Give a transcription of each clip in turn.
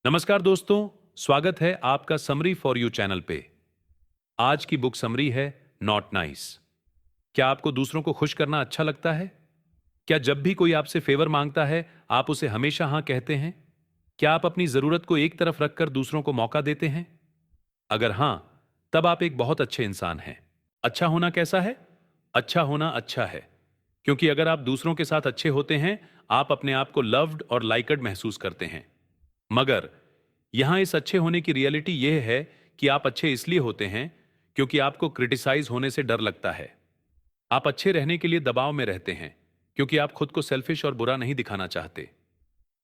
नमस्कार दोस्तों, स्वागत है आपका समरी फॉर यू चैनल पे। आज की बुक समरी है नॉट नाइस। क्या आपको दूसरों को खुश करना अच्छा लगता है? क्या जब भी कोई आपसे फेवर मांगता है, आप उसे हमेशा हाँ कहते हैं? क्या आप अपनी जरूरत को एक तरफ रखकर दूसरों को मौका देते हैं? अगर हां, तब आप एक बहुत अच्छे इंसान हैं। अच्छा होना कैसा है? अच्छा होना अच्छा है, क्योंकि अगर आप दूसरों के साथ अच्छे होते हैं, आप अपने आप को लव्ड और लाइकड महसूस करते हैं। मगर यहां इस अच्छे होने की रियलिटी यह है कि आप अच्छे इसलिए होते हैं क्योंकि आपको क्रिटिसाइज होने से डर लगता है। आप अच्छे रहने के लिए दबाव में रहते हैं क्योंकि आप खुद को सेल्फिश और बुरा नहीं दिखाना चाहते।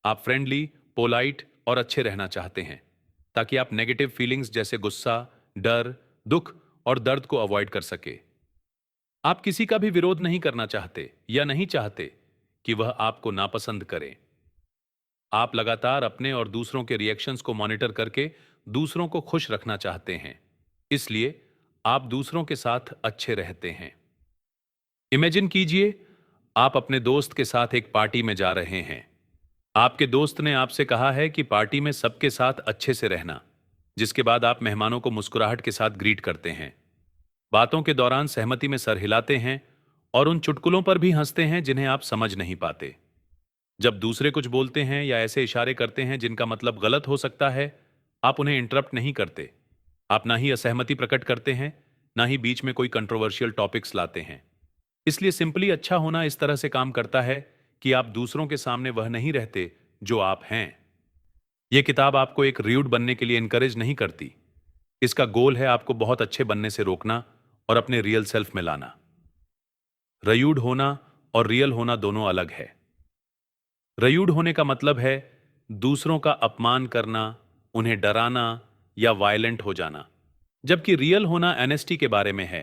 आप फ्रेंडली, पोलाइट और अच्छे रहना चाहते हैं ताकि आप नेगेटिव फीलिंग्स जैसे गुस्सा, डर, दुख और दर्द को अवॉइड कर सके। आप किसी का भी विरोध नहीं करना चाहते या नहीं चाहते कि वह आपको नापसंद करे। आप लगातार अपने और दूसरों के रिएक्शंस को मॉनिटर करके दूसरों को खुश रखना चाहते हैं। इसलिए आप दूसरों के साथ अच्छे रहते हैं। इमेजिन कीजिए, आप अपने दोस्त के साथ एक पार्टी में जा रहे हैं। आपके दोस्त ने आपसे कहा है कि पार्टी में सबके साथ अच्छे से रहना, जिसके बाद आप मेहमानों को मुस्कुराहट के साथ ग्रीट करते हैं। बातों के दौरान सहमति में सर हिलाते हैं और उन चुटकुलों पर भी हंसते हैं जिन्हें आप समझ नहीं पाते। जब दूसरे कुछ बोलते हैं या ऐसे इशारे करते हैं जिनका मतलब गलत हो सकता है, आप उन्हें इंटरप्ट नहीं करते। आप ना ही असहमति प्रकट करते हैं, ना ही बीच में कोई कंट्रोवर्शियल टॉपिक्स लाते हैं। इसलिए सिंपली अच्छा होना इस तरह से काम करता है कि आप दूसरों के सामने वह नहीं रहते जो आप हैं। यह किताब आपको एक र्यूड बनने के लिए इनकरेज नहीं करती। इसका गोल है आपको बहुत अच्छे बनने से रोकना और अपने रियल सेल्फ में लाना। रयूड होना और रियल होना दोनों अलग है। रयूड होने का मतलब है दूसरों का अपमान करना, उन्हें डराना या वायलेंट हो जाना। जबकि रियल होना एनेस्टी के बारे में है,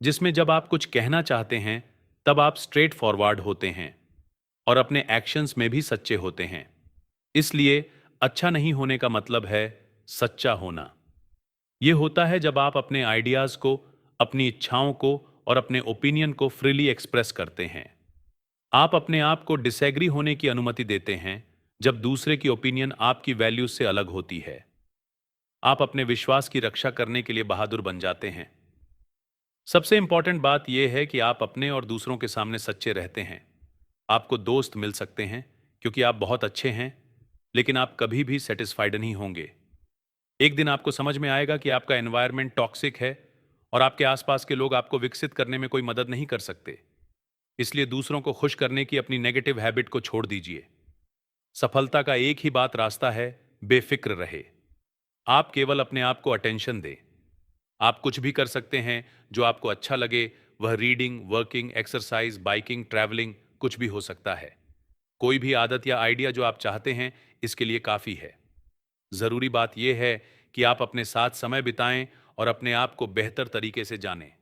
जिसमें जब आप कुछ कहना चाहते हैं तब आप स्ट्रेट फॉरवर्ड होते हैं और अपने एक्शंस में भी सच्चे होते हैं। इसलिए अच्छा नहीं होने का मतलब है सच्चा होना। यह होता है जब आप अपने आइडियाज को, अपनी इच्छाओं को और अपने ओपिनियन को फ्रीली एक्सप्रेस करते हैं। आप अपने आप को डिसएग्री होने की अनुमति देते हैं जब दूसरे की ओपिनियन आपकी वैल्यूज से अलग होती है। आप अपने विश्वास की रक्षा करने के लिए बहादुर बन जाते हैं। सबसे इंपॉर्टेंट बात यह है कि आप अपने और दूसरों के सामने सच्चे रहते हैं। आपको दोस्त मिल सकते हैं क्योंकि आप बहुत अच्छे हैं, लेकिन आप कभी भी सेटिस्फाइड नहीं होंगे। एक दिन आपको समझ में आएगा कि आपका एनवायरनमेंट टॉक्सिक है और आपके आसपास के लोग आपको विकसित करने में कोई मदद नहीं कर सकते। इसलिए दूसरों को खुश करने की अपनी नेगेटिव हैबिट को छोड़ दीजिए। सफलता का एक ही बात रास्ता है, बेफिक्र रहे। आप केवल अपने आप को अटेंशन दें। आप कुछ भी कर सकते हैं जो आपको अच्छा लगे। वह reading, working, exercise, biking, travelling कुछ भी हो सकता है। कोई भी आदत या आइडिया जो आप चाहते हैं, इसके लिए काफी है। जरूरी बात यह है कि आप अपने साथ समय बिताएं और अपने आप को बेहतर तरीके से जानें।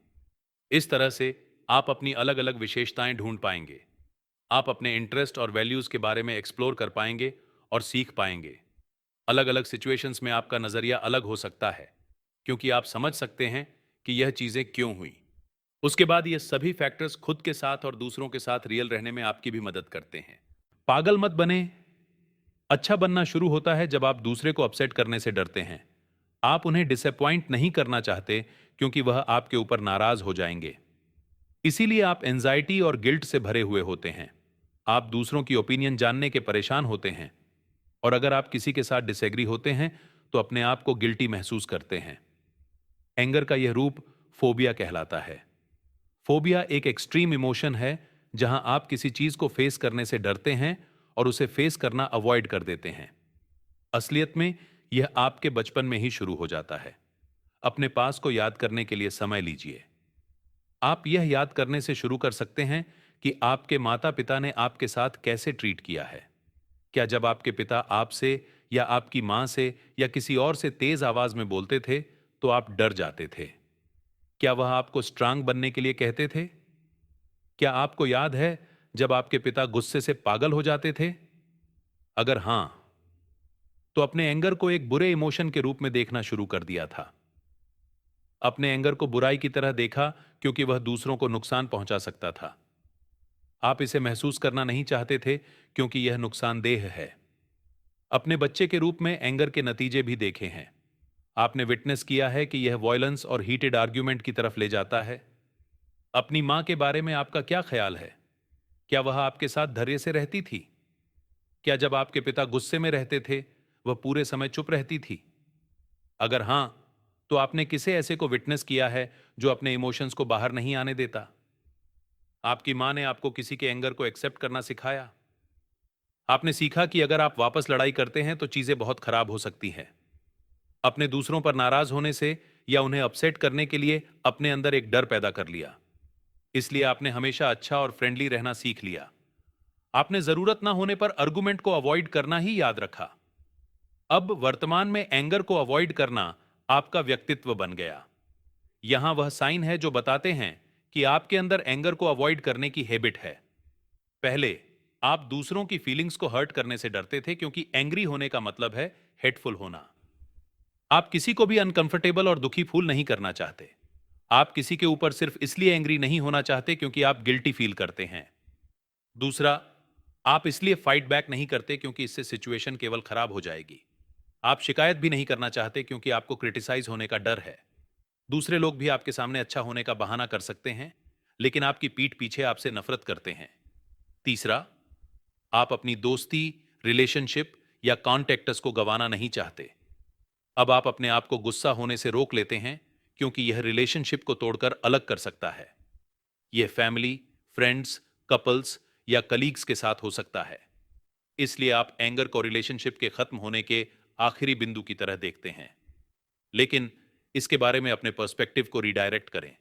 इस तरह से आप अपनी अलग अलग विशेषताएं ढूंढ पाएंगे। आप अपने इंटरेस्ट और वैल्यूज के बारे में एक्सप्लोर कर पाएंगे और सीख पाएंगे। अलग अलग सिचुएशंस में आपका नजरिया अलग हो सकता है, क्योंकि आप समझ सकते हैं कि यह चीजें क्यों हुई। उसके बाद ये सभी फैक्टर्स खुद के साथ और दूसरों के साथ रियल रहने में आपकी भी मदद करते हैं। पागल मत बने। अच्छा बनना शुरू होता है जब आप दूसरे को अपसेट करने से डरते हैं। आप उन्हें डिसअपॉइंट नहीं करना चाहते क्योंकि वह आपके ऊपर नाराज हो जाएंगे। इसीलिए आप एंजाइटी और गिल्ट से भरे हुए होते हैं। आप दूसरों की ओपिनियन जानने के परेशान होते हैं और अगर आप किसी के साथ डिसएग्री होते हैं तो अपने आप को गिल्टी महसूस करते हैं। एंगर का यह रूप फोबिया कहलाता है। फोबिया एक एक्सट्रीम इमोशन है जहां आप किसी चीज को फेस करने से डरते हैं और उसे फेस करना अवॉइड कर देते हैं। असलियत में यह आपके बचपन में ही शुरू हो जाता है। अपने पास को याद करने के लिए समय लीजिए। आप यह याद करने से शुरू कर सकते हैं कि आपके माता पिता ने आपके साथ कैसे ट्रीट किया है। क्या जब आपके पिता आपसे या आपकी मां से या किसी और से तेज आवाज में बोलते थे तो आप डर जाते थे? क्या वह आपको स्ट्रांग बनने के लिए कहते थे? क्या आपको याद है जब आपके पिता गुस्से से पागल हो जाते थे? अगर हां, तो अपने एंगर को एक बुरे इमोशन के रूप में देखना शुरू कर दिया था। अपने एंगर को बुराई की तरह देखा क्योंकि वह दूसरों को नुकसान पहुंचा सकता था। आप इसे महसूस करना नहीं चाहते थे क्योंकि यह नुकसानदेह है। अपने बच्चे के रूप में एंगर के नतीजे भी देखे हैं। आपने विटनेस किया है कि यह वॉयलेंस और हीटेड आर्ग्यूमेंट की तरफ ले जाता है। अपनी मां के बारे में आपका क्या ख्याल है? क्या वह आपके साथ धैर्य से रहती थी? क्या जब आपके पिता गुस्से में रहते थे, वह पूरे समय चुप रहती थी? अगर हां, तो आपने किसे ऐसे को विटनेस किया है जो अपने इमोशंस को बाहर नहीं आने देता? आपकी मां ने आपको किसी के एंगर को एक्सेप्ट करना सिखाया? आपने सीखा कि अगर आप वापस लड़ाई करते हैं तो चीजें बहुत खराब हो सकती हैं। अपने दूसरों पर नाराज होने से या उन्हें अपसेट करने के लिए अपने अंदर एक डर पैदा कर लिया। इसलिए आपने हमेशा अच्छा और फ्रेंडली रहना सीख लिया। आपने जरूरत ना होने पर आर्गुमेंट को अवॉइड करना ही याद रखा। अब वर्तमान में एंगर को अवॉइड करना आपका व्यक्तित्व बन गया। यहां वह साइन है जो बताते हैं कि आपके अंदर एंगर को अवॉइड करने की हैबिट है। पहले आप दूसरों की फीलिंग्स को हर्ट करने से डरते थे क्योंकि एंग्री होने का मतलब है हेटफुल होना। आप किसी को भी अनकंफर्टेबल और दुखी फूल नहीं करना चाहते। आप किसी के ऊपर सिर्फ इसलिए एंग्री नहीं होना चाहते क्योंकि आप गिल्टी फील करते हैं। दूसरा, आप इसलिए फाइट बैक नहीं करते क्योंकि इससे सिचुएशन केवल खराब हो जाएगी। आप शिकायत भी नहीं करना चाहते क्योंकि आपको क्रिटिसाइज होने का डर है। दूसरे लोग भी आपके सामने अच्छा होने का बहाना कर सकते हैं, लेकिन आपकी पीठ पीछे आपसे नफरत करते हैं। तीसरा, आप अपनी दोस्ती, रिलेशनशिप या कॉन्टेक्टस को गंवाना नहीं चाहते। अब आप अपने आप को गुस्सा होने से रोक लेते हैं क्योंकि यह रिलेशनशिप को तोड़कर अलग कर सकता है। यह फैमिली, फ्रेंड्स, कपल्स या कलीग्स के साथ हो सकता है। इसलिए आप एंगर को रिलेशनशिप के खत्म होने के आखिरी बिंदु की तरह देखते हैं। लेकिन इसके बारे में अपने पर्सपेक्टिव को रिडायरेक्ट करें।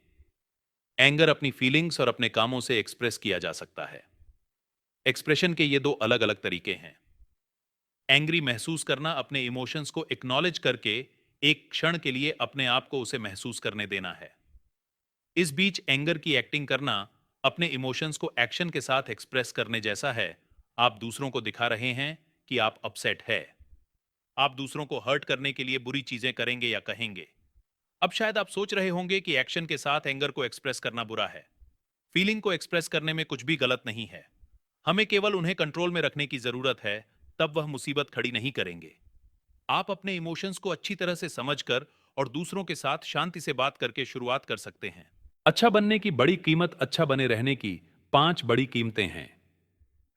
एंगर अपनी फीलिंग्स और अपने कामों से एक्सप्रेस किया जा सकता है। एक्सप्रेशन के ये दो अलग अलग तरीके हैं। एंग्री महसूस करना अपने इमोशंस को एक्नॉलेज करके एक क्षण के लिए अपने आप को उसे महसूस करने देना है। इस बीच एंगर की एक्टिंग करना अपने इमोशंस को एक्शन के साथ एक्सप्रेस करने जैसा है। आप दूसरों को दिखा रहे हैं कि आप अपसेट है। आप दूसरों को हर्ट करने के लिए बुरी चीजें करेंगे या कहेंगे। अब शायद आप सोच रहे होंगे कि एक्शन के साथ एंगर को एक्सप्रेस करना बुरा है। फीलिंग को एक्सप्रेस करने में कुछ भी गलत नहीं है। हमें केवल उन्हें कंट्रोल में रखने की जरूरत है, तब वह मुसीबत खड़ी नहीं करेंगे। आप अपने इमोशंस को अच्छी तरह से समझकर और दूसरों के साथ शांति से बात करके शुरुआत कर सकते हैं। अच्छा बनने की बड़ी कीमत अच्छा बने रहने की 5 बड़ी कीमतें हैं।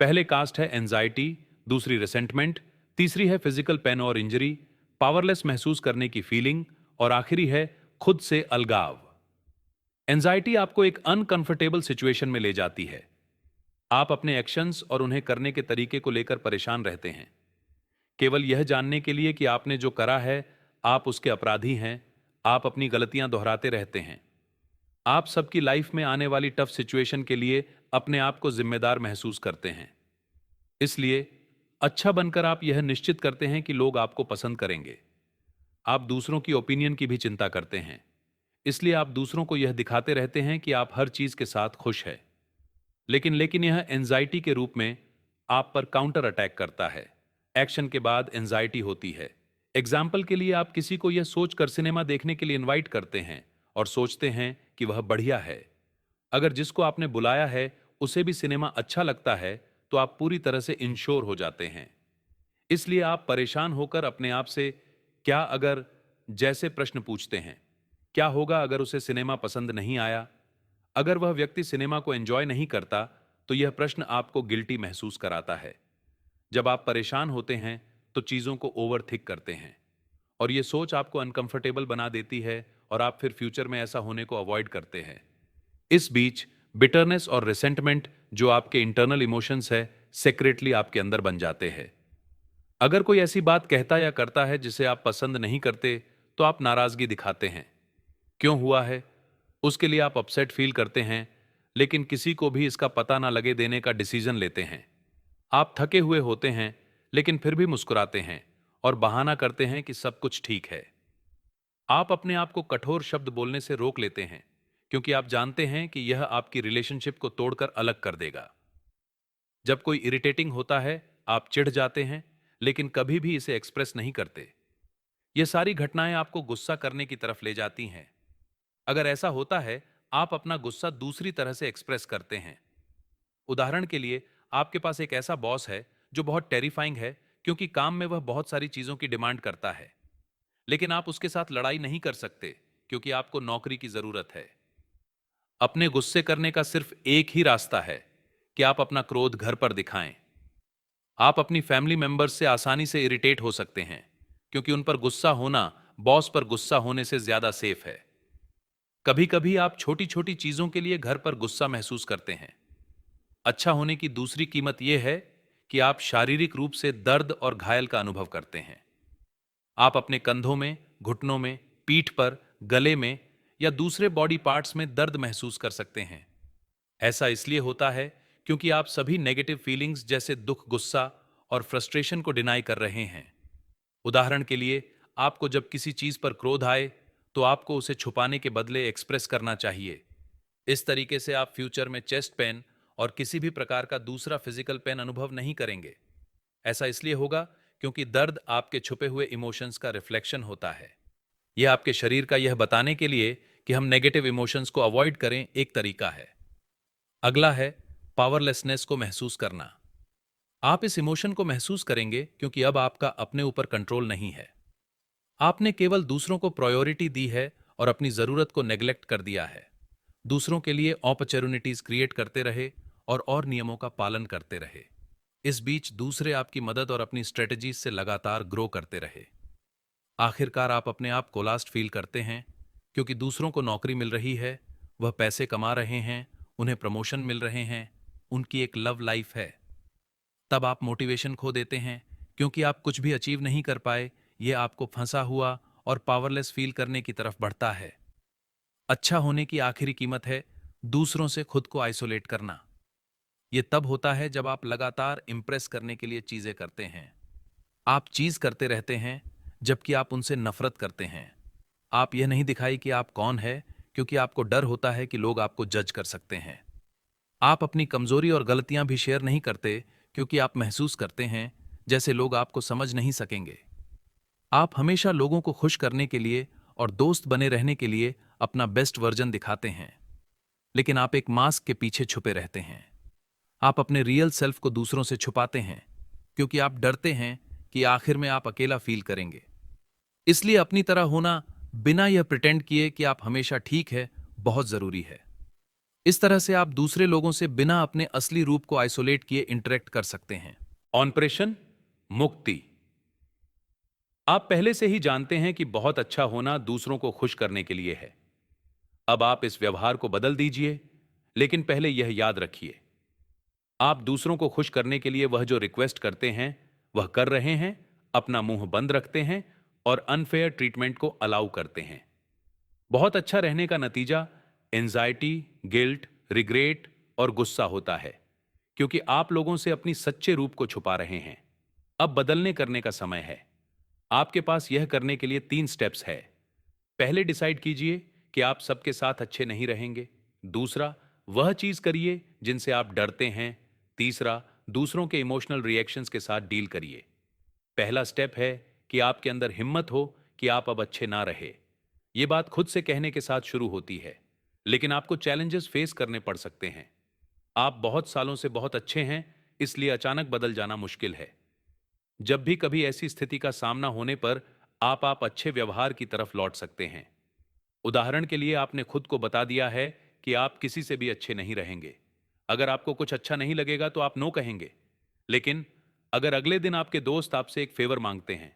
पहले कास्ट है एंजाइटी, दूसरी रिसेंटमेंट, तीसरी है फिजिकल पेन और इंजरी, पावरलेस महसूस करने की फीलिंग और आखिरी है खुद से अलगाव। एंजाइटी आपको एक अनकंफर्टेबल सिचुएशन में ले जाती है। आप अपने एक्शंस और उन्हें करने के तरीके को लेकर परेशान रहते हैं, केवल यह जानने के लिए कि आपने जो करा है आप उसके अपराधी हैं। आप अपनी गलतियां दोहराते रहते हैं। आप सबकी लाइफ में आने वाली टफ सिचुएशन के लिए अपने आप को जिम्मेदार महसूस करते हैं। इसलिए अच्छा बनकर आप यह निश्चित करते हैं कि लोग आपको पसंद करेंगे। आप दूसरों की ओपिनियन की भी चिंता करते हैं, इसलिए आप दूसरों को यह दिखाते रहते हैं कि आप हर चीज के साथ खुश हैं। लेकिन यह एंजाइटी के रूप में आप पर काउंटर अटैक करता है। एक्शन के बाद एंजाइटी होती है। एग्जाम्पल के लिए आप किसी को यह सोचकर सिनेमा देखने के लिए इनवाइट करते हैं और सोचते हैं कि वह बढ़िया है। अगर जिसको आपने बुलाया है उसे भी सिनेमा अच्छा लगता है, तो आप पूरी तरह से इंश्योर हो जाते हैं। इसलिए आप परेशान होकर अपने आप से क्या अगर जैसे प्रश्न पूछते हैं। क्या होगा अगर उसे सिनेमा पसंद नहीं आया? अगर वह व्यक्ति सिनेमा को एंजॉय नहीं करता, तो यह प्रश्न आपको गिल्टी महसूस कराता है। जब आप परेशान होते हैं तो चीजों को ओवरथिंक करते हैं और यह सोच आपको अनकंफर्टेबल बना देती है और आप फिर फ्यूचर में ऐसा होने को अवॉइड करते हैं। इस बीच बिटरनेस और रिसेंटमेंट जो आपके इंटरनल इमोशंस है, सीक्रेटली आपके अंदर बन जाते हैं। अगर कोई ऐसी बात कहता या करता है जिसे आप पसंद नहीं करते, तो आप नाराजगी दिखाते हैं। क्यों हुआ है उसके लिए आप अपसेट फील करते हैं, लेकिन किसी को भी इसका पता ना लगे देने का डिसीजन लेते हैं। आप थके हुए होते हैं, लेकिन फिर भी मुस्कुराते हैं और बहाना करते हैं कि सब कुछ ठीक है। आप अपने आप को कठोर शब्द बोलने से रोक लेते हैं क्योंकि आप जानते हैं कि यह आपकी रिलेशनशिप को तोड़कर अलग कर देगा। जब कोई इरिटेटिंग होता है, आप चिढ़ जाते हैं, लेकिन कभी भी इसे एक्सप्रेस नहीं करते। ये सारी घटनाएं आपको गुस्सा करने की तरफ ले जाती हैं। अगर ऐसा होता है, आप अपना गुस्सा दूसरी तरह से एक्सप्रेस करते हैं। उदाहरण के लिए, आपके पास एक ऐसा बॉस है जो बहुत टेरिफाइंग है क्योंकि काम में वह बहुत सारी चीजों की डिमांड करता है, लेकिन आप उसके साथ लड़ाई नहीं कर सकते क्योंकि आपको नौकरी की जरूरत है। अपने गुस्से करने का सिर्फ एक ही रास्ता है कि आप अपना क्रोध घर पर दिखाएं। आप अपनी फैमिली मेंबर्स से आसानी से इरिटेट हो सकते हैं क्योंकि उन पर गुस्सा होना बॉस पर गुस्सा होने से ज्यादा सेफ है। कभी कभी आप छोटी छोटी चीजों के लिए घर पर गुस्सा महसूस करते हैं। अच्छा होने की दूसरी कीमत यह है कि आप शारीरिक रूप से दर्द और घायल का अनुभव करते हैं। आप अपने कंधों में, घुटनों में, पीठ पर, गले में या दूसरे बॉडी पार्ट्स में दर्द महसूस कर सकते हैं। ऐसा इसलिए होता है क्योंकि आप सभी नेगेटिव फीलिंग्स जैसे दुख, गुस्सा और फ्रस्ट्रेशन को डिनाई कर रहे हैं। उदाहरण के लिए, आपको जब किसी चीज पर क्रोध आए तो आपको उसे छुपाने के बदले एक्सप्रेस करना चाहिए। इस तरीके से आप फ्यूचर में चेस्ट पेन और किसी भी प्रकार का दूसरा फिजिकल पेन अनुभव नहीं करेंगे। ऐसा इसलिए होगा क्योंकि दर्द आपके छुपे हुए इमोशंस का रिफ्लेक्शन होता है। यह आपके शरीर का यह बताने के लिए कि हम नेगेटिव इमोशंस को अवॉइड करें एक तरीका है। अगला है पावरलेसनेस को महसूस करना। आप इस इमोशन को महसूस करेंगे क्योंकि अब आपका अपने ऊपर कंट्रोल नहीं है। आपने केवल दूसरों को प्रायोरिटी दी है और अपनी जरूरत को नेग्लेक्ट कर दिया है। दूसरों के लिए अपॉर्चुनिटीज क्रिएट करते रहे और नियमों का पालन करते रहे। इस बीच दूसरे आपकी मदद और अपनी स्ट्रेटजीज से लगातार ग्रो करते रहे। आखिरकार आप अपने आप को लास्ट फील करते हैं क्योंकि दूसरों को नौकरी मिल रही है, वह पैसे कमा रहे हैं, उन्हें प्रमोशन मिल रहे हैं, उनकी एक लव लाइफ है। तब आप मोटिवेशन खो देते हैं क्योंकि आप कुछ भी अचीव नहीं कर पाए। यह आपको फंसा हुआ और पावरलेस फील करने की तरफ बढ़ता है। अच्छा होने की आखिरी कीमत है दूसरों से खुद को आइसोलेट करना। यह तब होता है जब आप लगातार इंप्रेस करने के लिए चीजें करते हैं। आप चीज करते रहते हैं जबकि आप उनसे नफरत करते हैं। आप यह नहीं दिखाई कि आप कौन है क्योंकि आपको डर होता है कि लोग आपको जज कर सकते हैं। आप अपनी कमजोरी और गलतियां भी शेयर नहीं करते क्योंकि आप महसूस करते हैं जैसे लोग आपको समझ नहीं सकेंगे। आप हमेशा लोगों को खुश करने के लिए और दोस्त बने रहने के लिए अपना बेस्ट वर्जन दिखाते हैं, लेकिन आप एक मास्क के पीछे छुपे रहते हैं। आप अपने रियल सेल्फ को दूसरों से छुपाते हैं क्योंकि आप डरते हैं कि आखिर में आप अकेला फील करेंगे। इसलिए अपनी तरह होना बिना यह प्रिटेंड किए कि आप हमेशा ठीक है बहुत जरूरी है। इस तरह से आप दूसरे लोगों से बिना अपने असली रूप को आइसोलेट किए इंटरेक्ट कर सकते हैं। ऑपरेशन मुक्ति। आप पहले से ही जानते हैं कि बहुत अच्छा होना दूसरों को खुश करने के लिए है। अब आप इस व्यवहार को बदल दीजिए, लेकिन पहले यह याद रखिए, आप दूसरों को खुश करने के लिए वह जो रिक्वेस्ट करते हैं वह कर रहे हैं, अपना मुंह बंद रखते हैं और अनफेयर ट्रीटमेंट को अलाउ करते हैं। बहुत अच्छा रहने का नतीजा एंजाइटी, गिल्ट, रिग्रेट और गुस्सा होता है क्योंकि आप लोगों से अपनी सच्चे रूप को छुपा रहे हैं। अब बदलने करने का समय है। आपके पास यह करने के लिए 3 स्टेप्स है। पहले डिसाइड कीजिए कि आप सबके साथ अच्छे नहीं रहेंगे। दूसरा, वह चीज करिए जिनसे आप डरते हैं। तीसरा, दूसरों के इमोशनल रिएक्शंस के साथ डील करिए। पहला स्टेप है कि आपके अंदर हिम्मत हो कि आप अब अच्छे ना रहे। यह बात खुद से कहने के साथ शुरू होती है, लेकिन आपको चैलेंजेस फेस करने पड़ सकते हैं। आप बहुत सालों से बहुत अच्छे हैं, इसलिए अचानक बदल जाना मुश्किल है। जब भी कभी ऐसी स्थिति का सामना होने पर आप अच्छे व्यवहार की तरफ लौट सकते हैं। उदाहरण के लिए, आपने खुद को बता दिया है कि आप किसी से भी अच्छे नहीं रहेंगे। अगर आपको कुछ अच्छा नहीं लगेगा तो आप नो कहेंगे। लेकिन अगर अगले दिन आपके दोस्त आपसे एक फेवर मांगते हैं,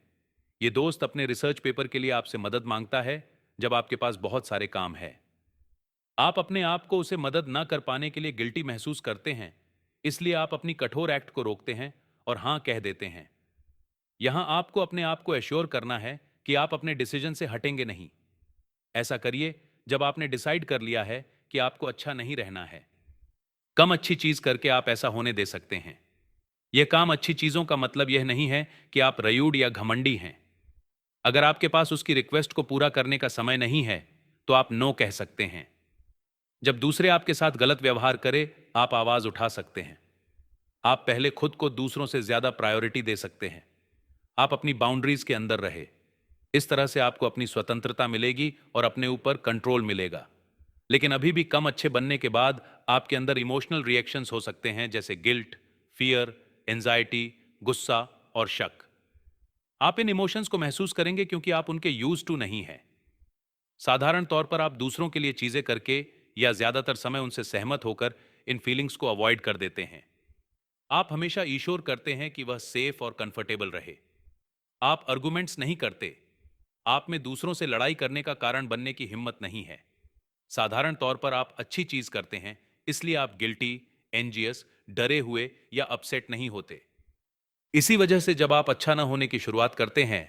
ये दोस्त अपने रिसर्च पेपर के लिए आपसे मदद मांगता है जब आपके पास बहुत सारे काम है, आप अपने आप को उसे मदद ना कर पाने के लिए गिल्टी महसूस करते हैं, इसलिए आप अपनी कठोर एक्ट को रोकते हैं और हां कह देते हैं। यहां आपको अपने आप को एश्योर करना है कि आप अपने डिसीजन से हटेंगे नहीं। ऐसा करिए जब आपने डिसाइड कर लिया है कि आपको अच्छा नहीं रहना है। कम अच्छी चीज करके आप ऐसा होने दे सकते हैं। यह काम अच्छी चीजों का मतलब यह नहीं है कि आप रयूड या घमंडी हैं। अगर आपके पास उसकी रिक्वेस्ट को पूरा करने का समय नहीं है तो आप नो कह सकते हैं। जब दूसरे आपके साथ गलत व्यवहार करे, आप आवाज उठा सकते हैं। आप पहले खुद को दूसरों से ज्यादा प्रायोरिटी दे सकते हैं। आप अपनी बाउंड्रीज के अंदर रहे। इस तरह से आपको अपनी स्वतंत्रता मिलेगी और अपने ऊपर कंट्रोल मिलेगा। लेकिन अभी भी कम अच्छे बनने के बाद आपके अंदर इमोशनल रिएक्शंस हो सकते हैं, जैसे गिल्ट, फियर, एंजाइटी, गुस्सा और शक। आप इन इमोशंस को महसूस करेंगे क्योंकि आप उनके यूज टू नहीं हैं। साधारण तौर पर आप दूसरों के लिए चीजें करके या ज्यादातर समय उनसे सहमत होकर इन फीलिंग्स को अवॉइड कर देते हैं। आप हमेशा ईश्वर करते हैं कि वह सेफ और कंफर्टेबल रहे। आप आर्गुमेंट्स नहीं करते। आप में दूसरों से लड़ाई करने का कारण बनने की हिम्मत नहीं है। साधारण तौर पर आप अच्छी चीज करते हैं, इसलिए आप गिल्टी, एंजियस, डरे हुए या अपसेट नहीं होते। इसी वजह से जब आप अच्छा ना होने की शुरुआत करते हैं,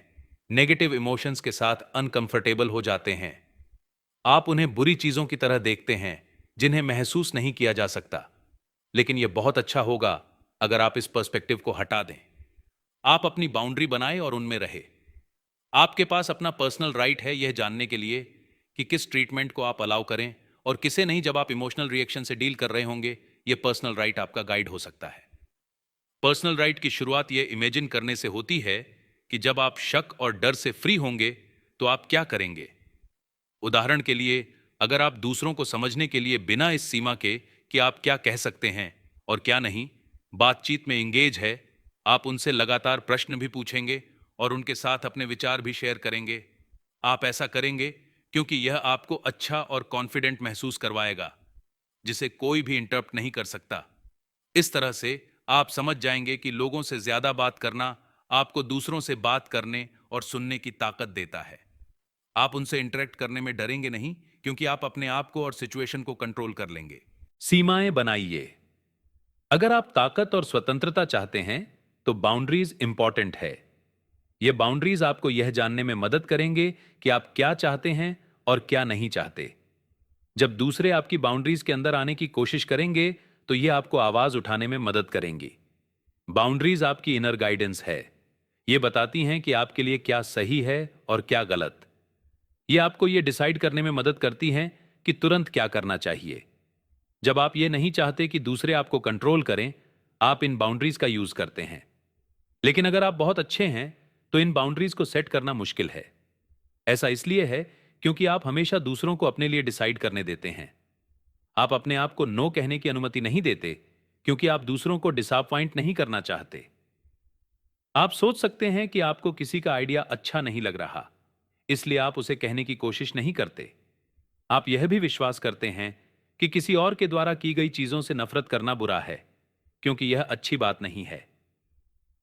नेगेटिव इमोशंस के साथ अनकंफर्टेबल हो जाते हैं। आप उन्हें बुरी चीजों की तरह देखते हैं जिन्हें महसूस नहीं किया जा सकता। लेकिन यह बहुत अच्छा होगा अगर आप इस पर्सपेक्टिव को हटा दें। आप अपनी बाउंड्री बनाएं और उनमें रहे। आपके पास अपना पर्सनल राइट है यह जानने के लिए कि किस ट्रीटमेंट को आप अलाउ करें और किसे नहीं। जब आप इमोशनल रिएक्शन से डील कर रहे होंगे, यह पर्सनल राइट आपका गाइड हो सकता है। पर्सनल राइट की शुरुआत यह इमेजिन करने से होती है कि जब आप शक और डर से फ्री होंगे तो आप क्या करेंगे। उदाहरण के लिए, अगर आप दूसरों को समझने के लिए बिना इस सीमा के कि आप क्या कह सकते हैं और क्या नहीं, बातचीत में इंगेज है, आप उनसे लगातार प्रश्न भी पूछेंगे और उनके साथ अपने विचार भी शेयर करेंगे। आप ऐसा करेंगे क्योंकि यह आपको अच्छा और कॉन्फिडेंट महसूस करवाएगा, जिसे कोई भी इंटरप्ट नहीं कर सकता। इस तरह से आप समझ जाएंगे कि लोगों से ज्यादा बात करना आपको दूसरों से बात करने और सुनने की ताकत देता है। आप उनसे इंटरेक्ट करने में डरेंगे नहीं, क्योंकि आप अपने आप को और सिचुएशन को कंट्रोल कर लेंगे। सीमाएं बनाइए। अगर आप ताकत और स्वतंत्रता चाहते हैं तो बाउंड्रीज इंपॉर्टेंट है। ये बाउंड्रीज आपको यह जानने में मदद करेंगे कि आप क्या चाहते हैं और क्या नहीं चाहते। जब दूसरे आपकी बाउंड्रीज के अंदर आने की कोशिश करेंगे तो ये आपको आवाज उठाने में मदद करेंगी। बाउंड्रीज आपकी इनर गाइडेंस है। ये बताती हैं कि आपके लिए क्या सही है और क्या गलत। ये आपको ये डिसाइड करने में मदद करती हैं कि तुरंत क्या करना चाहिए। जब आप ये नहीं चाहते कि दूसरे आपको कंट्रोल करें, आप इन बाउंड्रीज का यूज करते हैं। लेकिन अगर आप बहुत अच्छे हैं तो इन बाउंड्रीज को सेट करना मुश्किल है। ऐसा इसलिए है क्योंकि आप हमेशा दूसरों को अपने लिए डिसाइड करने देते हैं। आप अपने आप को नो कहने की अनुमति नहीं देते क्योंकि आप दूसरों को डिसअपॉइंट नहीं करना चाहते। आप सोच सकते हैं कि आपको किसी का आइडिया अच्छा नहीं लग रहा, इसलिए आप उसे कहने की कोशिश नहीं करते। आप यह भी विश्वास करते हैं कि किसी और के द्वारा की गई चीजों से नफरत करना बुरा है, क्योंकि यह अच्छी बात नहीं है।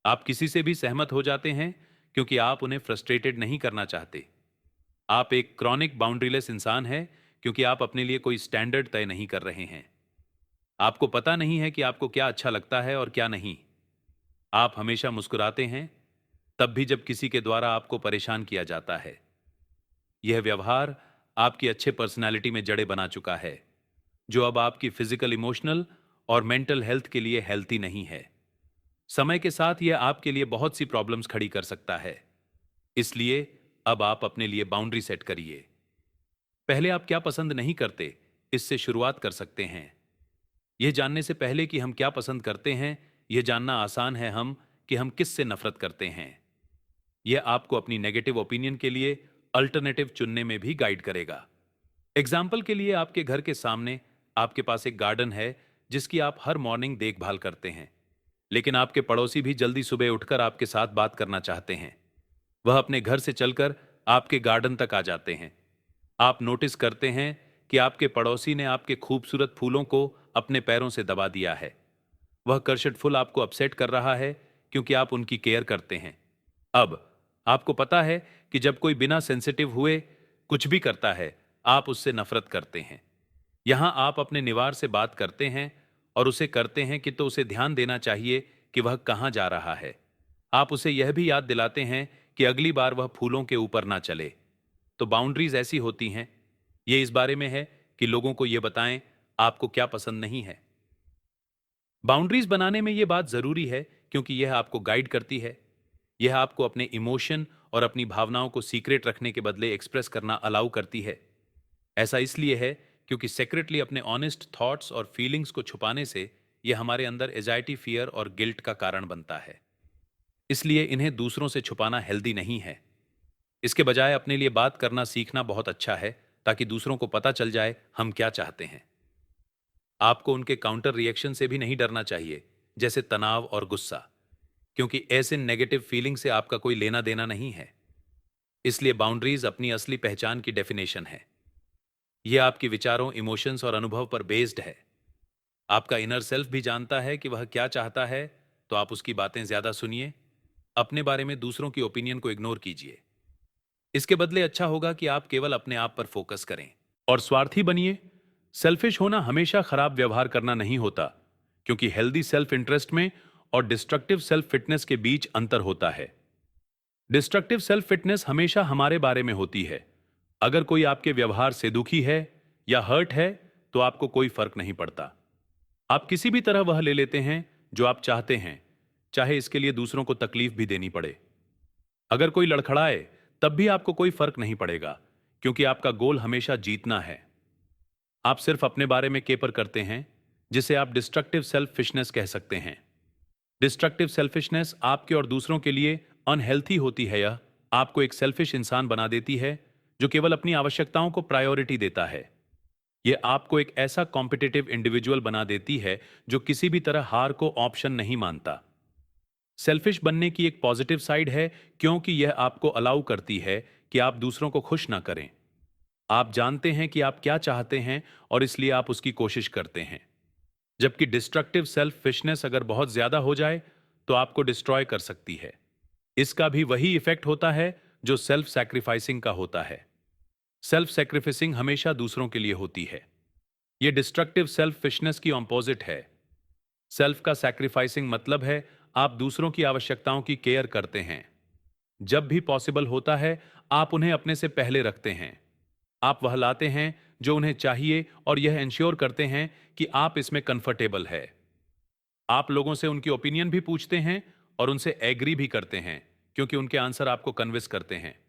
आप किसी से भी सहमत हो जाते हैं क्योंकि आप उन्हें फ्रस्ट्रेटेड नहीं करना चाहते। आप एक क्रॉनिक बाउंड्रीलेस इंसान हैं क्योंकि आप अपने लिए कोई स्टैंडर्ड तय नहीं कर रहे हैं। आपको पता नहीं है कि आपको क्या अच्छा लगता है और क्या नहीं। आप हमेशा मुस्कुराते हैं, तब भी जब किसी के द्वारा आपको परेशान किया जाता है। यह व्यवहार आपकी अच्छे पर्सनालिटी में जड़ें बना चुका है, जो अब आपकी फिजिकल, इमोशनल और मेंटल हेल्थ के लिए हेल्थी नहीं है। समय के साथ यह आपके लिए बहुत सी प्रॉब्लम्स खड़ी कर सकता है। इसलिए अब आप अपने लिए बाउंड्री सेट करिए। पहले आप क्या पसंद नहीं करते, इससे शुरुआत कर सकते हैं। यह जानने से पहले कि हम क्या पसंद करते हैं, यह जानना आसान है कि हम किस से नफरत करते हैं। यह आपको अपनी नेगेटिव ओपिनियन के लिए अल्टरनेटिव चुनने में भी गाइड करेगा। एग्जाम्पल के लिए, आपके घर के सामने आपके पास एक गार्डन है जिसकी आप हर मॉर्निंग देखभाल करते हैं, लेकिन आपके पड़ोसी भी जल्दी सुबह उठकर आपके साथ बात करना चाहते हैं। वह अपने घर से चलकर आपके गार्डन तक आ जाते हैं। आप नोटिस करते हैं कि आपके पड़ोसी ने आपके खूबसूरत फूलों को अपने पैरों से दबा दिया है। वह कर्षट फूल आपको अपसेट कर रहा है क्योंकि आप उनकी केयर करते हैं। अब आपको पता है कि जब कोई बिना सेंसिटिव हुए कुछ भी करता है, आप उससे नफरत करते हैं। यहां आप अपने निवार से बात करते हैं और उसे करते हैं कि तो उसे ध्यान देना चाहिए कि वह कहां जा रहा है। आप उसे यह भी याद दिलाते हैं कि अगली बार वह फूलों के ऊपर ना चले। तो बाउंड्रीज ऐसी होती हैं। ये इस बारे में है कि लोगों को यह बताएं आपको क्या पसंद नहीं है। बाउंड्रीज बनाने में यह बात जरूरी है क्योंकि यह आपको गाइड करती है। यह आपको अपने इमोशन और अपनी भावनाओं को सीक्रेट रखने के बदले एक्सप्रेस करना अलाउ करती है। ऐसा इसलिए है क्योंकि सेक्रेटली अपने ऑनेस्ट थॉट्स और फीलिंग्स को छुपाने से यह हमारे अंदर एजाइटी, फियर और गिल्ट का कारण बनता है। इसलिए इन्हें दूसरों से छुपाना हेल्दी नहीं है। इसके बजाय अपने लिए बात करना सीखना बहुत अच्छा है, ताकि दूसरों को पता चल जाए हम क्या चाहते हैं। आपको उनके काउंटर रिएक्शन से भी नहीं डरना चाहिए, जैसे तनाव और गुस्सा। क्योंकि ऐसे नेगेटिव फीलिंग से आपका कोई लेना देना नहीं है। इसलिए बाउंड्रीज अपनी असली पहचान की डेफिनेशन है। यह आपके विचारों, इमोशंस और अनुभव पर बेस्ड है। आपका इनर सेल्फ भी जानता है कि वह क्या चाहता है, तो आप उसकी बातें ज्यादा सुनिए। अपने बारे में दूसरों की ओपिनियन को इग्नोर कीजिए। इसके बदले अच्छा होगा कि आप केवल अपने आप पर फोकस करें और स्वार्थी बनिए। सेल्फिश होना हमेशा खराब व्यवहार करना नहीं होता, क्योंकि हेल्दी सेल्फ इंटरेस्ट में और डिस्ट्रक्टिव सेल्फ फिटनेस के बीच अंतर होता है। डिस्ट्रक्टिव सेल्फ फिटनेस हमेशा हमारे बारे में होती है। अगर कोई आपके व्यवहार से दुखी है या हर्ट है, तो आपको कोई फर्क नहीं पड़ता। आप किसी भी तरह वह ले लेते हैं जो आप चाहते हैं, चाहे इसके लिए दूसरों को तकलीफ भी देनी पड़े। अगर कोई लड़खड़ाए, तब भी आपको कोई फर्क नहीं पड़ेगा, क्योंकि आपका गोल हमेशा जीतना है। आप सिर्फ अपने बारे में केपर करते हैं, जिसे आप डिस्ट्रक्टिव सेल्फिशनेस कह सकते हैं। डिस्ट्रक्टिव सेल्फिशनेस आपके और दूसरों के लिए अनहेल्थी होती है। यह आपको एक सेल्फिश इंसान बना देती है, जो केवल अपनी आवश्यकताओं को प्रायोरिटी देता है। यह आपको एक ऐसा कॉम्पिटिटिव इंडिविजुअल बना देती है जो किसी भी तरह हार को ऑप्शन नहीं मानता। सेल्फिश बनने की एक पॉजिटिव साइड है, क्योंकि यह आपको अलाउ करती है कि आप दूसरों को खुश ना करें। आप जानते हैं कि आप क्या चाहते हैं और इसलिए आप उसकी कोशिश करते हैं। जबकि डिस्ट्रक्टिव सेल्फिशनेस अगर बहुत ज्यादा हो जाए, तो आपको डिस्ट्रॉय कर सकती है। इसका भी वही इफेक्ट होता है जो सेल्फ सैक्रिफाइसिंग का होता है। सेल्फ सैक्रिफाइसिंग हमेशा दूसरों के लिए होती है। यह डिस्ट्रक्टिव सेल्फिशनेस की ऑपोजिट है। सेल्फ का सैक्रिफाइसिंग मतलब है आप दूसरों की आवश्यकताओं की केयर करते हैं। जब भी पॉसिबल होता है, आप उन्हें अपने से पहले रखते हैं। आप वह लाते हैं जो उन्हें चाहिए और यह इंश्योर करते हैं कि आप इसमें कंफर्टेबल है। आप लोगों से उनकी ओपिनियन भी पूछते हैं और उनसे एग्री भी करते हैं, क्योंकि उनके आंसर आपको कन्विंस करते हैं।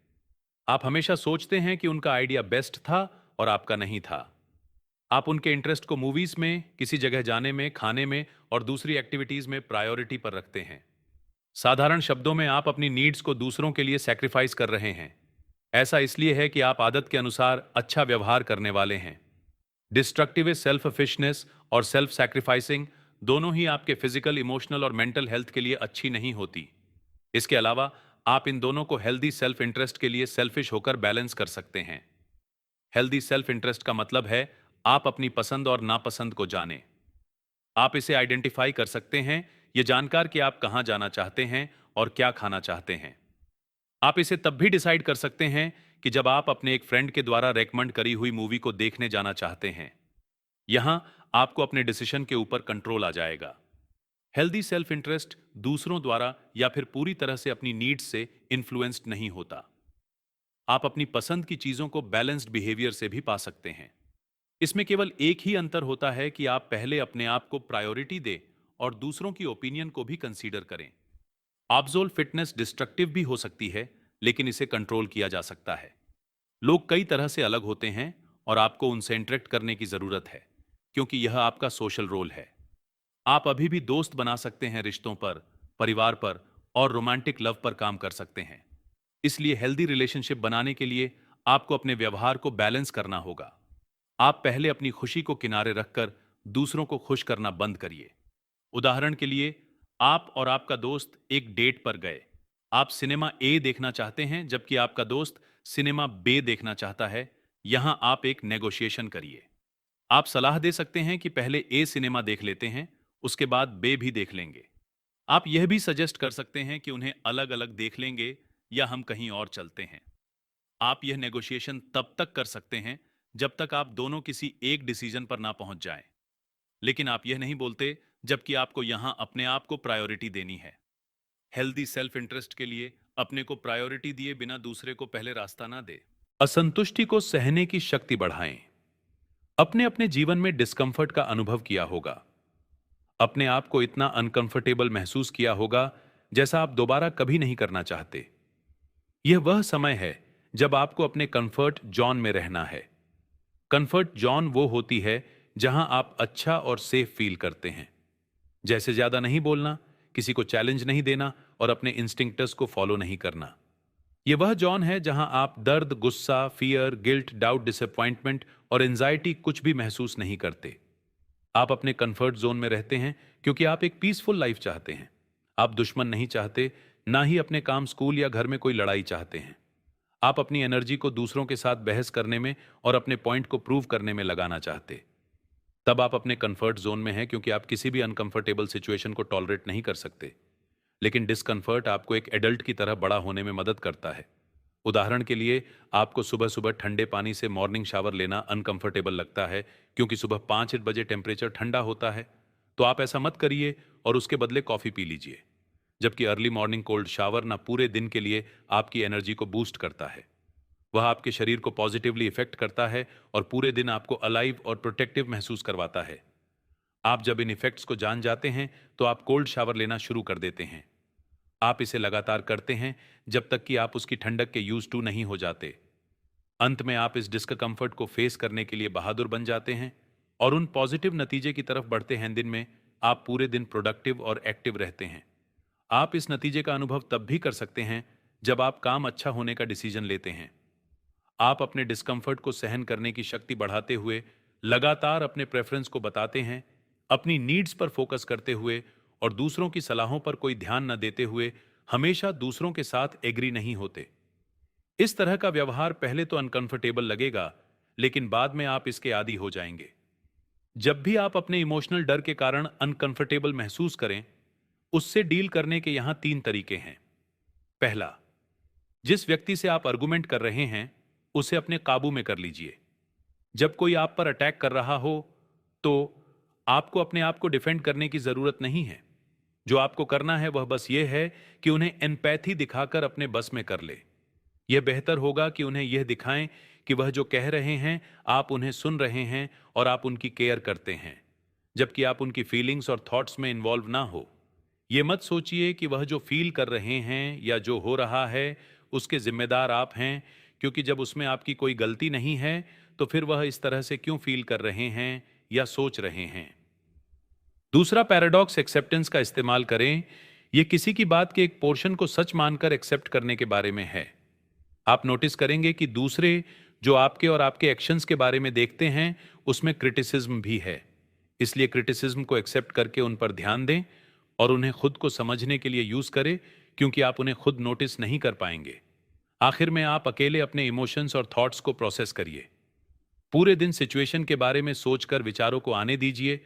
आप हमेशा सोचते हैं कि उनका आइडिया बेस्ट था और आपका नहीं था। आप उनके इंटरेस्ट को मूवीज में, किसी जगह जाने में, खाने में और दूसरी एक्टिविटीज में प्रायोरिटी पर रखते हैं। साधारण शब्दों में, आप अपनी नीड्स को दूसरों के लिए सैक्रिफाइस कर रहे हैं। ऐसा इसलिए है कि आप आदत के अनुसार अच्छा व्यवहार करने वाले हैं। डिस्ट्रक्टिव सेल्फिशनेस और सेल्फ सैक्रिफाइसिंग दोनों ही आपके फिजिकल, इमोशनल और मेंटल हेल्थ के लिए अच्छी नहीं होती। इसके अलावा आप इन दोनों को हेल्दी सेल्फ इंटरेस्ट के लिए सेल्फिश होकर बैलेंस कर सकते हैं। हेल्दी सेल्फ इंटरेस्ट का मतलब है आप अपनी पसंद और नापसंद को जानें। आप इसे आइडेंटिफाई कर सकते हैं, ये जानकर कि आप कहां जाना चाहते हैं और क्या खाना चाहते हैं। आप इसे तब भी डिसाइड कर सकते हैं कि जब आप अपने एक फ्रेंड के द्वारा रेकमेंड करी हुई मूवी को देखने जाना चाहते हैं। यहां आपको अपने डिसीजन के ऊपर कंट्रोल आ जाएगा। हेल्दी सेल्फ इंटरेस्ट दूसरों द्वारा या फिर पूरी तरह से अपनी नीड्स से इन्फ्लुएंस्ड नहीं होता। आप अपनी पसंद की चीजों को बैलेंस्ड बिहेवियर से भी पा सकते हैं। इसमें केवल एक ही अंतर होता है कि आप पहले अपने आप को प्रायोरिटी दें और दूसरों की ओपिनियन को भी कंसीडर करें। ऑब्जोल फिटनेस डिस्ट्रक्टिव भी हो सकती है, लेकिन इसे कंट्रोल किया जा सकता है। लोग कई तरह से अलग होते हैं और आपको उनसे इंटरेक्ट करने की जरूरत है, क्योंकि यह आपका सोशल रोल है। आप अभी भी दोस्त बना सकते हैं, रिश्तों पर, परिवार पर और रोमांटिक लव पर काम कर सकते हैं। इसलिए हेल्दी रिलेशनशिप बनाने के लिए आपको अपने व्यवहार को बैलेंस करना होगा। आप पहले अपनी खुशी को किनारे रखकर दूसरों को खुश करना बंद करिए। उदाहरण के लिए, आप और आपका दोस्त एक डेट पर गए। आप सिनेमा ए देखना चाहते हैं, जबकि आपका दोस्त सिनेमा बे देखना चाहता है। यहां आप एक नेगोशिएशन करिए। आप सलाह दे सकते हैं कि पहले ए सिनेमा देख लेते हैं, उसके बाद बे भी देख लेंगे। आप यह भी सजेस्ट कर सकते हैं कि उन्हें अलग अलग देख लेंगे या हम कहीं और चलते हैं। आप यह नेगोशिएशन तब तक कर सकते हैं जब तक आप दोनों किसी एक डिसीजन पर ना पहुंच जाएं। लेकिन आप यह नहीं बोलते जबकि आपको यहां अपने आप को प्रायोरिटी देनी है। हेल्दी सेल्फ इंटरेस्ट के लिए अपने को प्रायोरिटी दिए बिना दूसरे को पहले रास्ता ना दे। असंतुष्टि को सहने की शक्ति बढ़ाएं। अपने अपने जीवन में डिस्कंफर्ट का अनुभव किया होगा। अपने आप को इतना अनकंफर्टेबल महसूस किया होगा जैसा आप दोबारा कभी नहीं करना चाहते। यह वह समय है जब आपको अपने कंफर्ट जोन में रहना है। कंफर्ट जोन वो होती है जहां आप अच्छा और सेफ फील करते हैं, जैसे ज्यादा नहीं बोलना, किसी को चैलेंज नहीं देना और अपने इंस्टिंक्ट्स को फॉलो नहीं करना। यह वह जोन है जहां आप दर्द, गुस्सा, फियर, गिल्ट, डाउट, डिसअपॉइंटमेंट और एंजाइटी कुछ भी महसूस नहीं करते। आप अपने कंफर्ट जोन में रहते हैं क्योंकि आप एक पीसफुल लाइफ चाहते हैं। आप दुश्मन नहीं चाहते, ना ही अपने काम, स्कूल या घर में कोई लड़ाई चाहते हैं। आप अपनी एनर्जी को दूसरों के साथ बहस करने में और अपने पॉइंट को प्रूव करने में लगाना चाहते। तब आप अपने कंफर्ट जोन में हैं, क्योंकि आप किसी भी अनकंफर्टेबल सिचुएशन को टॉलरेट नहीं कर सकते। लेकिन डिस्कंफर्ट आपको एक एडल्ट की तरह बड़ा होने में मदद करता है। उदाहरण के लिए, आपको सुबह सुबह ठंडे पानी से मॉर्निंग शावर लेना अनकंफर्टेबल लगता है, क्योंकि सुबह 5 बजे टेम्परेचर ठंडा होता है। तो आप ऐसा मत करिए और उसके बदले कॉफी पी लीजिए। जबकि अर्ली मॉर्निंग कोल्ड शावर ना पूरे दिन के लिए आपकी एनर्जी को बूस्ट करता है, वह आपके शरीर को पॉजिटिवली इफेक्ट करता है और पूरे दिन आपको अलाइव और प्रोटेक्टिव महसूस करवाता है। आप जब इन इफेक्ट्स को जान जाते हैं तो आप कोल्ड शावर लेना शुरू कर देते हैं। आप इसे लगातार करते हैं जब तक कि आप उसकी ठंडक के यूज टू नहीं हो जाते। अंत में आप इस डिस्कम्फर्ट को फेस करने के लिए बहादुर बन जाते हैं और उन पॉजिटिव नतीजे की तरफ बढ़ते हैं। दिन में आप पूरे दिन प्रोडक्टिव और एक्टिव रहते हैं। आप इस नतीजे का अनुभव तब भी कर सकते हैं जब आप काम अच्छा होने का डिसीजन लेते हैं। आप अपने डिस्कम्फर्ट को सहन करने की शक्ति बढ़ाते हुए लगातार अपने प्रेफरेंस को बताते हैं, अपनी नीड्स पर फोकस करते हुए और दूसरों की सलाहों पर कोई ध्यान न देते हुए हमेशा दूसरों के साथ एग्री नहीं होते। इस तरह का व्यवहार पहले तो अनकंफर्टेबल लगेगा, लेकिन बाद में आप इसके आदी हो जाएंगे। जब भी आप अपने इमोशनल डर के कारण अनकंफर्टेबल महसूस करें, उससे डील करने के यहां 3 तरीके हैं। पहला, जिस व्यक्ति से आप आर्गुमेंट कर रहे हैं उसे अपने काबू में कर लीजिए। जब कोई आप पर अटैक कर रहा हो तो आपको अपने आप को डिफेंड करने की जरूरत नहीं है। जो आपको करना है वह बस यह है कि उन्हें एम्पैथी दिखाकर अपने बस में कर ले। यह बेहतर होगा कि उन्हें यह दिखाएं कि वह जो कह रहे हैं आप उन्हें सुन रहे हैं और आप उनकी केयर करते हैं, जबकि आप उनकी फीलिंग्स और थॉट्स में इन्वॉल्व ना हो। ये मत सोचिए कि वह जो फील कर रहे हैं या जो हो रहा है उसके जिम्मेदार आप हैं, क्योंकि जब उसमें आपकी कोई गलती नहीं है तो फिर वह इस तरह से क्यों फील कर रहे हैं या सोच रहे हैं। दूसरा पैराडॉक्स एक्सेप्टेंस का इस्तेमाल करें। यह किसी की बात के एक पोर्शन को सच मानकर एक्सेप्ट करने के बारे में है। आप नोटिस करेंगे कि दूसरे जो आपके और आपके एक्शंस के बारे में देखते हैं उसमें क्रिटिसिज्म भी है। इसलिए क्रिटिसिज्म को एक्सेप्ट करके उन पर ध्यान दें और उन्हें खुद को समझने के लिए यूज करें, क्योंकि आप उन्हें खुद नोटिस नहीं कर पाएंगे। आखिर में आप अकेले अपने इमोशंस और थॉट्स को प्रोसेस करिए। पूरे दिन सिचुएशन के बारे में सोचकर विचारों को आने दीजिए,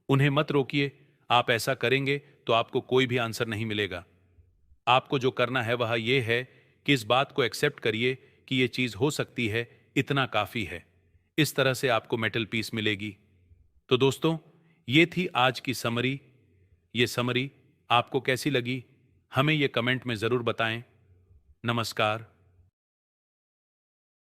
उन्हें मत रोकिए। आप ऐसा करेंगे तो आपको कोई भी आंसर नहीं मिलेगा। आपको जो करना है वह यह है कि इस बात को एक्सेप्ट करिए कि यह चीज हो सकती है, इतना काफी है। इस तरह से आपको मेंटल पीस मिलेगी। तो दोस्तों, ये थी आज की समरी। ये समरी आपको कैसी लगी हमें ये कमेंट में जरूर बताएं। नमस्कार।